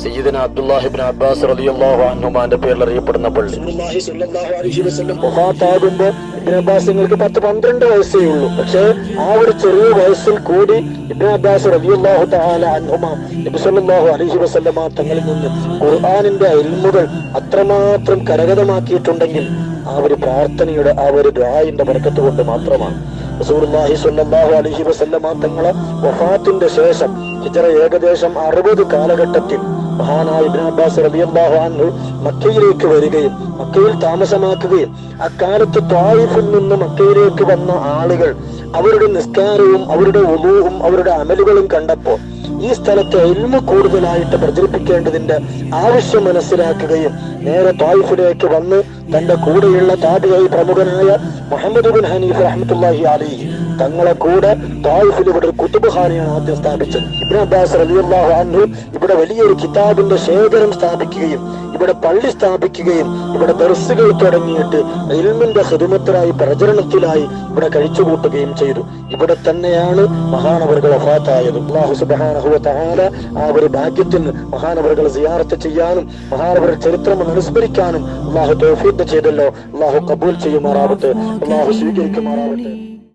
സയ്യിദന Abdullahi Ibn Abbas റളിയല്ലാഹു അൻഹുമാന്റെ പേരിൽ അറിയപ്പെടുന്നപ്പോൾ വഫാത്താകുമ്പോ ഇബ്നു അബ്ബാസിങ്ങൾക്ക് 10-12 വയസ്സേ ഉള്ളൂ. പക്ഷേ ആ ഒരു ചെറിയ വയസ്സിൽ കൂടി ഇബ്നു അബ്ബാസ് റളിയല്ലാഹു തആല അൻഹുമാ നബി സല്ലല്ലാഹു അലൈഹി വസല്ലമ തങ്ങളിൽ നിന്ന് ഖുർആനിന്റെ ഇൽമുകൾ അത്രമാത്രം കരഗതമാക്കിയിട്ടുണ്ടെങ്കിൽ ആ ഒരു പ്രാർത്ഥനയുടെ ആ ഒരു ദുആഇന്റെ ബർക്കത്ത് കൊണ്ട് മാത്രമാണ്. റസൂലുള്ളാഹി സ്വല്ലല്ലാഹു അലൈഹി വസല്ലമ തങ്ങളെ വഫാത്തിന്റെ ശേഷം ഹിജ്റ ഏകദേശം 60 കാലഘട്ടത്തിൽ മഹാനായ ഇബ്നു അബ്ബാസ് റളിയല്ലാഹു അൻഹു മക്കയിലേക്ക് വരികയും മക്കയിൽ താമസമാക്കുകയും അക്കാലത്ത് ത്വായിഫിൽ നിന്ന് മക്കയിലേക്ക് വന്ന ആളുകൾ അവരുടെ നിസ്കാരവും അവരുടെ വുളൂഉം അവരുടെ അമലുകളും കണ്ടപ്പോൾ ഈ സ്ഥലത്ത് ഇൽമു കൂടുതലായിട്ട് പ്രചരിപ്പിക്കേണ്ടതിന്റെ ആവശ്യം മനസ്സിലാക്കുകയും നേരെ ത്വായിഫിലേക്ക് വന്ന് തന്റെ കൂടെയുള്ള താബിഈ പ്രമുഖനായ മുഹമ്മദ് ബിൻ ഹനീഫ് റഹ്മത്തുള്ളാഹി അലൈഹി തങ്ങളെ കൂടെ ത്വായിഫിൽ ഇവിടെ ഒരു കുതുബ്ഖാനയാണ് ആദ്യം സ്ഥാപിച്ചത്. ഇബ്നു അബ്ബാസ് റളിയല്ലാഹു അൻഹു ഇവിടെ വലിയൊരു കിതാബിന്റെ ശേഖരം സ്ഥാപിക്കുകയും ഇവിടെ പള്ളി സ്ഥാപിക്കുകയും ഇവിടെ ദർസുകൾ തുടങ്ങിയിട്ട് ഇൽമിന്റെ ഖിദ്മത്തിനായി പ്രചരണത്തിനായി ഇവിടെ കഴിച്ചുകൂട്ടുകയും ചെയ്തു. ഇവിടെ തന്നെയാണ് മഹാനവറുകൾ വഫാത്തായത്. അല്ലാഹു സുബ്ഹാനഹു വ തആല ആ ഒരു ഭാഗ്യത്തിന് മഹാനവറുകളെ സിയാറത്ത് ചെയ്യാനും മഹാനവറുടെ ചരിത്രം അനുസ്മരിക്കാനും അല്ലാഹു തൗഫീഖ് ചെയ്തല്ലോ. അല്ലാഹു ഖബൂൽ ചെയ്യുമാറാവട്ടെ, അല്ലാഹു സ്വീകരിക്കുമാറാവട്ടെ.